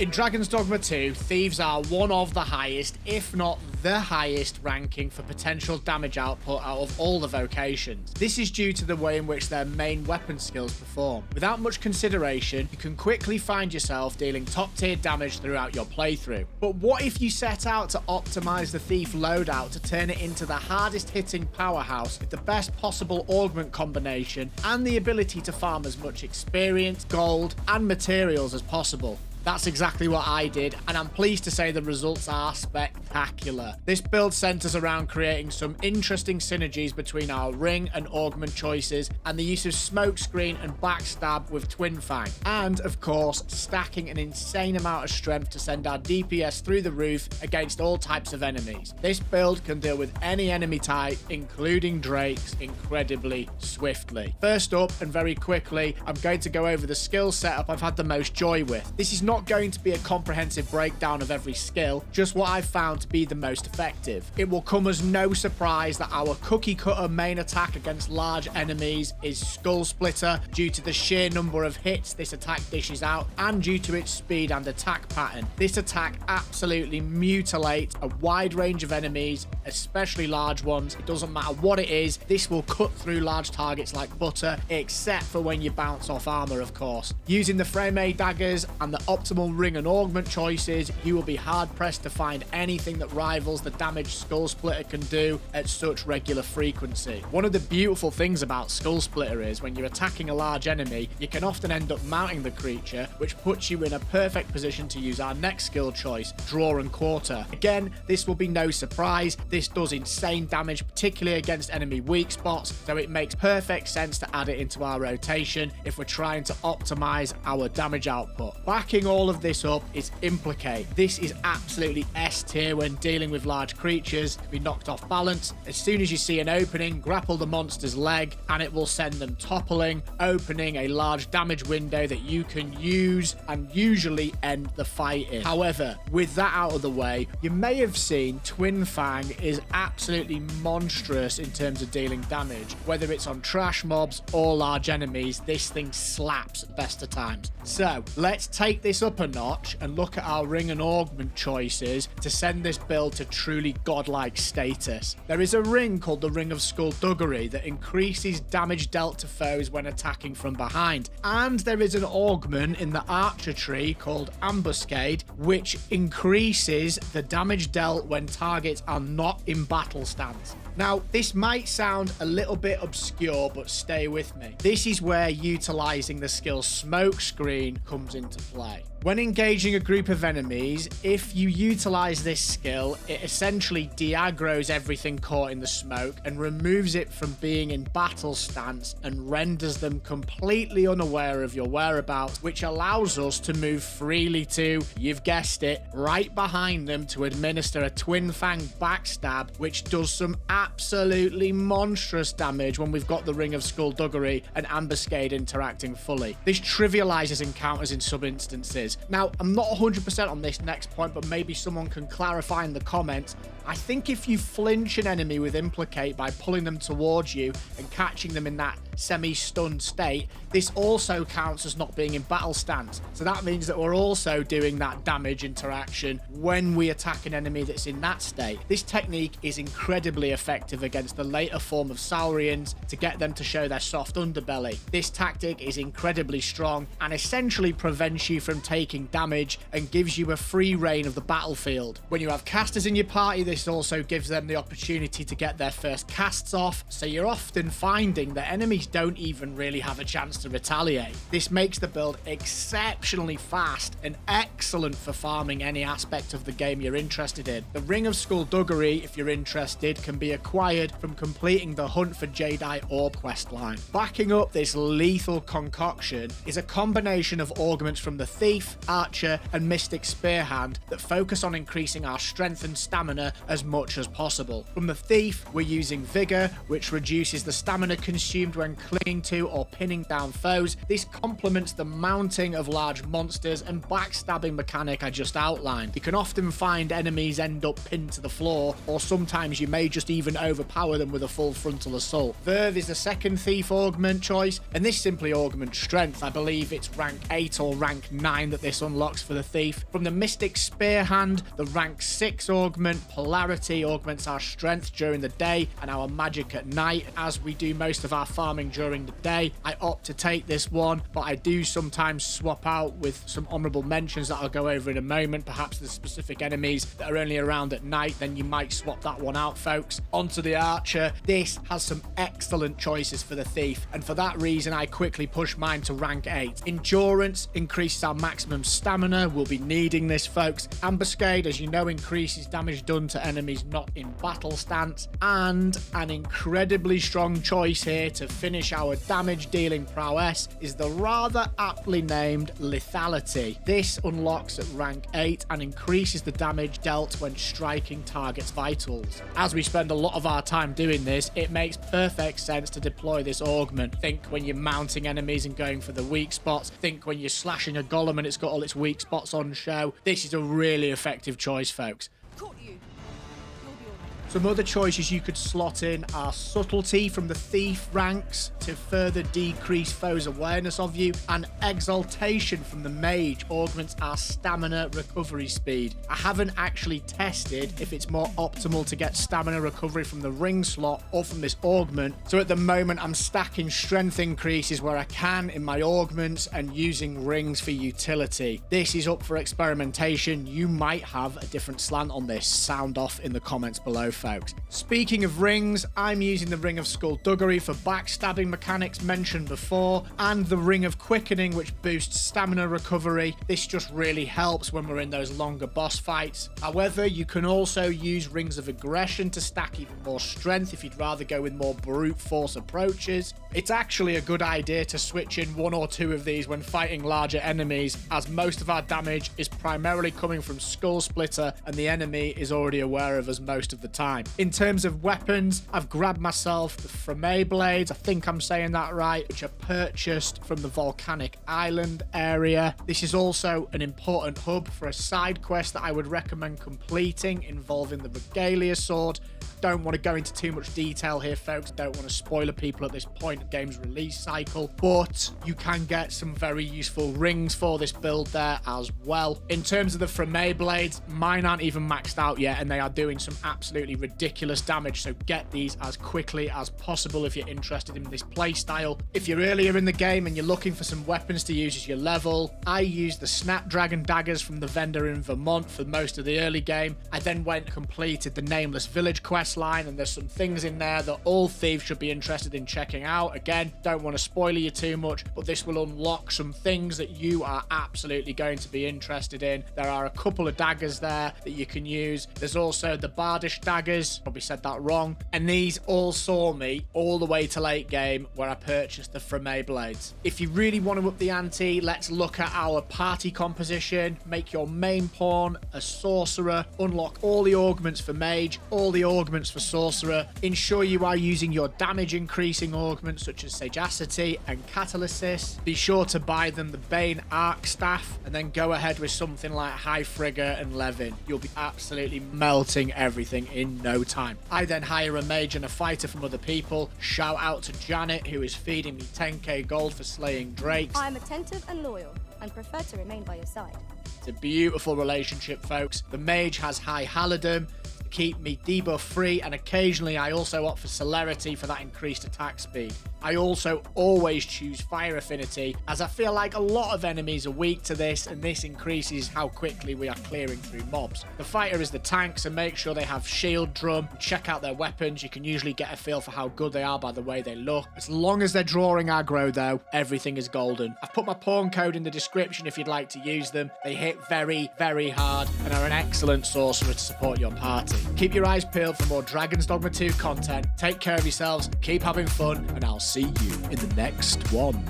In Dragons Dogma 2, Thieves are one of the highest, if not the highest ranking for potential damage output out of all the vocations. This is due to the way in which their main weapon skills perform. Without much consideration, you can quickly find yourself dealing top tier damage throughout your playthrough. But what if you set out to optimize the Thief loadout to turn it into the hardest hitting powerhouse with the best possible augment combination and the ability to farm as much experience, gold, and materials as possible? That's exactly what I did, and I'm pleased to say the results are spectacular. This build centers around creating some interesting synergies between our ring and augment choices, and the use of smokescreen and backstab with Twin Fang, and of course stacking an insane amount of strength to send our DPS through the roof against all types of enemies. This build can deal with any enemy type, including drakes, incredibly swiftly. First up, and very quickly, I'm going to go over the skill setup I've had the most joy with. This is not going to be a comprehensive breakdown of every skill, just what I've found to be the most effective. It will come as no surprise that our cookie cutter main attack against large enemies is Skull Splitter due to the sheer number of hits this attack dishes out and due to its speed and attack pattern. This attack absolutely mutilates a wide range of enemies, especially large ones. It doesn't matter what it is, this will cut through large targets like butter, except for when you bounce off armor, of course. Using the frame A daggers and the optimal ring and augment choices, you will be hard pressed to find anything that rivals the damage Skull Splitter can do at such regular frequency. One of the beautiful things about Skull Splitter is when you're attacking a large enemy, you can often end up mounting the creature, which puts you in a perfect position to use our next skill choice, Draw and Quarter. Again, this will be no surprise. This does insane damage, particularly against enemy weak spots, so it makes perfect sense to add it into our rotation if we're trying to optimize our damage output. Backing all of this up is Implicate. This is absolutely S tier when dealing with large creatures. Be knocked off balance. As soon as you see an opening, grapple the monster's leg and it will send them toppling, opening a large damage window that you can use and usually end the fight in. However, with that out of the way, you may have seen Twin Fang is absolutely monstrous in terms of dealing damage. Whether it's on trash mobs or large enemies, this thing slaps at best of times. So let's take this up a notch and look at our ring and augment choices to send this build to truly godlike status. There is a ring called the Ring of Skullduggery that increases damage dealt to foes when attacking from behind, and there is an augment in the archer tree called Ambuscade which increases the damage dealt when targets are not in battle stance. Now, this might sound a little bit obscure, but stay with me. This is where utilizing the skill Smokescreen comes into play. When engaging a group of enemies, if you utilize this skill, it essentially de-aggroes everything caught in the smoke and removes it from being in battle stance and renders them completely unaware of your whereabouts, which allows us to move freely to, you've guessed it, right behind them to administer a Twin Fang backstab, which does some absolutely monstrous damage when we've got the Ring of Skullduggery and Ambuscade interacting fully. This trivializes encounters in some instances. Now, I'm not 100% on this next point, but maybe someone can clarify in the comments. I think if you flinch an enemy with Implicate by pulling them towards you and catching them in that semi-stunned state, this also counts as not being in battle stance. So that means that we're also doing that damage interaction when we attack an enemy that's in that state. This technique is incredibly effective against the later form of Saurians to get them to show their soft underbelly. This tactic is incredibly strong and essentially prevents you from taking damage and gives you a free reign of the battlefield. When you have casters in your party, this also gives them the opportunity to get their first casts off, so you're often finding that enemies don't even really have a chance to retaliate. This makes the build exceptionally fast and excellent for farming any aspect of the game you're interested in. The Ring of Skullduggery, if you're interested, can be acquired from completing the Hunt for Jadeite Orb questline. Backing up this lethal concoction is a combination of augments from the Thief, Archer, and Mystic Spearhand that focus on increasing our strength and stamina as much as possible. From the Thief, we're using Vigor, which reduces the stamina consumed when clinging to or pinning down foes. This complements the mounting of large monsters and backstabbing mechanic I just outlined. You can often find enemies end up pinned to the floor, or sometimes you may just even overpower them with a full frontal assault. Verve is the second Thief augment choice, and this simply augments strength. I believe it's rank 8 or rank 9 that this unlocks for the thief. From the Mystic Spear Hand, the rank 6 augment, Polarity, augments our strength during the day and our magic at night. As we do most of our farming during the day, I opt to take this one, but I do sometimes swap out with some honorable mentions that I'll go over in a moment. Perhaps the specific enemies that are only around at night, then you might swap that one out, folks. Onto the Archer. This has some excellent choices for the thief, and for that reason I quickly push mine to rank 8. Endurance increases our maximum stamina. We'll be needing this, folks. Ambuscade, as you know, increases damage done to enemies not in battle stance, and an incredibly strong choice here to finish our damage dealing prowess is the rather aptly named Lethality. This unlocks at rank 8 and increases the damage dealt when striking targets' vitals. As we spend a lot of our time doing this, it makes perfect sense to deploy this augment. Think when you're mounting enemies and going for the weak spots. Think when you're slashing a golem and it's got all its weak spots on show. This is a really effective choice, folks. Caught you. Some other choices you could slot in are Subtlety from the Thief ranks to further decrease foes' awareness of you, and Exaltation from the Mage augments our stamina recovery speed. I haven't actually tested if it's more optimal to get stamina recovery from the ring slot or from this augment, so at the moment I'm stacking strength increases where I can in my augments and using rings for utility. This is up for experimentation. You might have a different slant on this. Sound off in the comments below, folks. Speaking of rings, I'm using the Ring of Skullduggery for backstabbing mechanics mentioned before, and the Ring of Quickening, which boosts stamina recovery. This just really helps when we're in those longer boss fights. However, you can also use Rings of Aggression to stack even more strength if you'd rather go with more brute force approaches. It's actually a good idea to switch in one or two of these when fighting larger enemies, as most of our damage is primarily coming from Skull Splitter and the enemy is already aware of us most of the time. In terms of weapons, I've grabbed myself the Frame Blades, I think I'm saying that right, which are purchased from the Volcanic Island area. This is also an important hub for a side quest that I would recommend completing involving the Regalia Sword. Don't want to go into too much detail here, folks. Don't want to spoiler people at this point of game's release cycle, but you can get some very useful rings for this build there as well. In terms of the Frame Blades, mine aren't even maxed out yet, and they are doing some absolutely ridiculous damage, so get these as quickly as possible if you're interested in this playstyle. If you're earlier in the game and you're looking for some weapons to use as your level, I used the Snapdragon daggers from the vendor in Vermont for most of the early game. I then went and completed the Nameless Village quest line, and there's some things in there that all thieves should be interested in checking out. Again, don't want to spoiler you too much, but this will unlock some things that you are absolutely going to be interested in. There are a couple of daggers there that you can use. There's also the Bardish daggers, probably said that wrong, and these all saw me all the way to late game where I purchased the Frame Blades. If you really want to up the ante, let's look at our party composition. Make your main pawn a sorcerer, unlock all the augments for mage, all the augments for sorcerer. Ensure you are using your damage increasing augments such as Sagacity and Catalysis. Be sure to buy them the Bane Arc Staff, and then go ahead with something like High Frigga and Levin. You'll be absolutely melting everything in no time. I then hire a mage and a fighter from other people. Shout out to Janet, who is feeding me 10k gold for slaying drakes. I'm attentive and loyal and prefer to remain by your side. It's a beautiful relationship, folks. The mage has high Halidom to keep me debuff free, and occasionally I also opt for celerity for that increased attack speed. I also always choose fire affinity, as I feel like a lot of enemies are weak to this, and this increases how quickly we are clearing through mobs. The fighter is the tank, so make sure they have shield drum. Check out their weapons. You can usually get a feel for how good they are by the way they look. As long as they're drawing aggro though, everything is golden. I've put my pawn code in the description if you'd like to use them. They hit very, very hard and are an excellent sorcerer to support your party. Keep your eyes peeled for more Dragons Dogma 2 content. Take care of yourselves, keep having fun, and I'll see you in the next one.